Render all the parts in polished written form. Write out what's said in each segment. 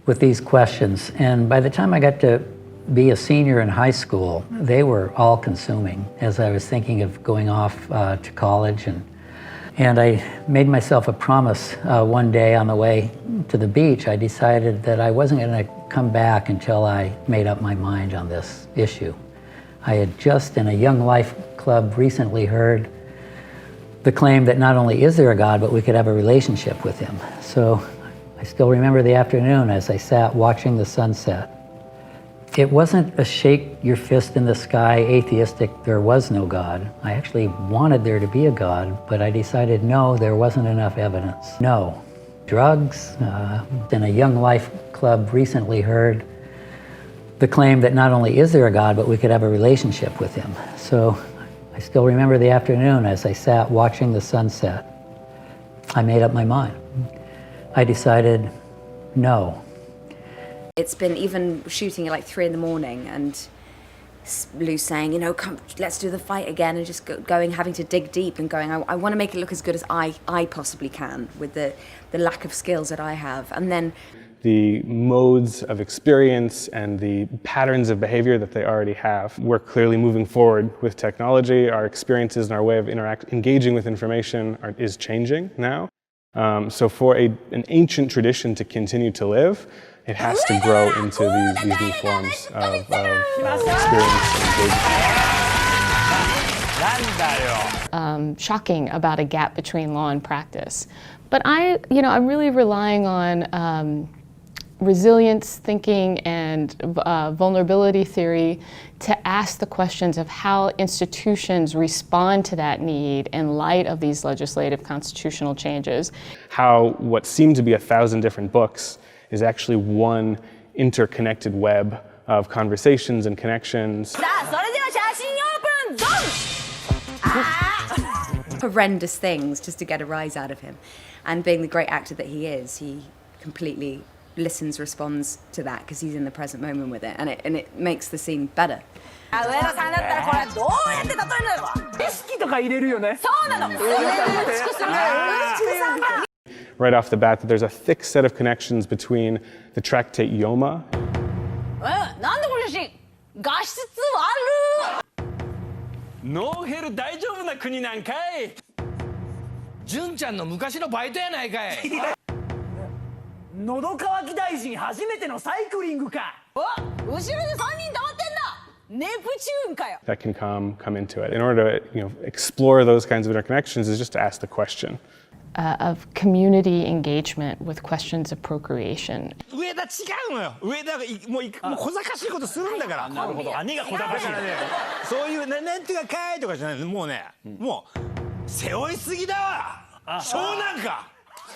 with these questions. And by the time I got to be a senior in high school, they were all consuming as I was thinking of going off to college. And I made myself a promise one day on the way to the beach. I decided that I wasn't going to come back until I made up my mind on this issue. I had just in a Young Life Club recently heard the claim that not only is there a God, but we could have a relationship with him. So I still remember the afternoon as I sat watching the sunset. It wasn't a shake your fist in the sky, atheistic, there was no God. I actually wanted there to be a God, but I decided no, there wasn't enough evidence. No. Drugs, in a Young Life Club recently heard the claim that not only is there a God, but we could have a relationship with him. So I still remember the afternoon as I sat watching the sunset. I made up my mind. I decided no. It's been even shooting at like 3 in the morning and Lou's saying, you know, come, let's do the fight again, and just having to dig deep and going, I want to make it look as good as I possibly can with the lack of skills that I have. And then the modes of experience and the patterns of behavior that they already have. We're clearly moving forward with technology. Our experiences and our way of engaging with information is changing now. So for an ancient tradition to continue to live, it has to grow into these new forms of experience and engagement. Shocking about a gap between law and practice. But I'm really relying on resilience thinking and vulnerability theory to ask the questions of how institutions respond to that need in light of these legislative constitutional changes. How what seemed to be 1,000 different books is actually one interconnected web of conversations and connections. Horrendous things just to get a rise out of him. And being the great actor that he is, he completely listens, responds to that because he's in the present moment with it, and it makes the scene better. Right off the bat, that there's a thick set of connections between the tractate Yoma. That can come into it. In order to explore those kinds of interconnections is just to ask the question. Of community engagement with questions of procreation.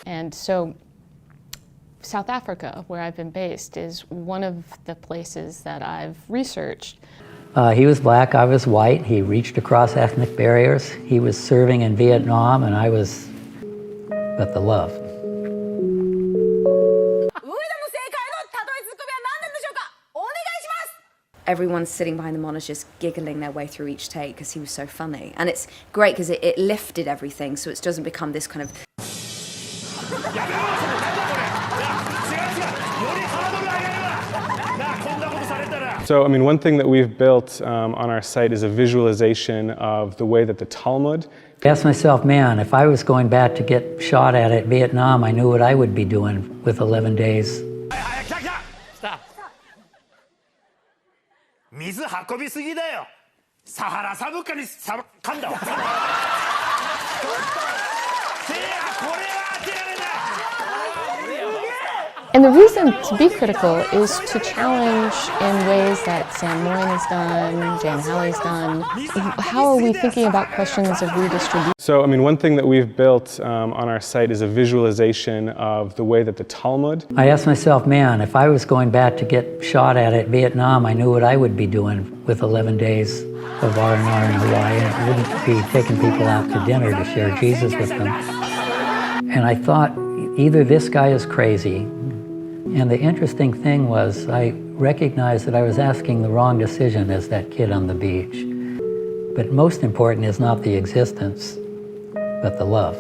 And so South Africa, where I've been based, is one of the places that I've researched. He was black, I was white. He reached across ethnic barriers. He was serving in Vietnam, and I was, but the love. Everyone's sitting behind the monitors giggling their way through each take because he was so funny. And it's great because it lifted everything, so it doesn't become this kind of... So, one thing that we've built on our site is a visualization of the way that the Talmud... I asked myself, man, if I was going back to get shot at Vietnam, I knew what I would be doing with 11 days. Stop. 水運びすぎだよ。サハラ砂漠に噛んだわ。せいや、これは当てられない。 And the reason to be critical is to challenge in ways that Sam Moyn has done, Jan Halley's done. How are we thinking about questions of redistribution? So, one thing that we've built on our site is a visualization of the way that the Talmud... I asked myself, man, if I was going back to get shot at Vietnam, I knew what I would be doing with 11 days of R&R in Hawaii. And it wouldn't be taking people out to dinner to share Jesus with them. And I thought, either this guy is crazy. And the interesting thing was, I recognized that I was asking the wrong decision as that kid on the beach. But most important is not the existence, but the love.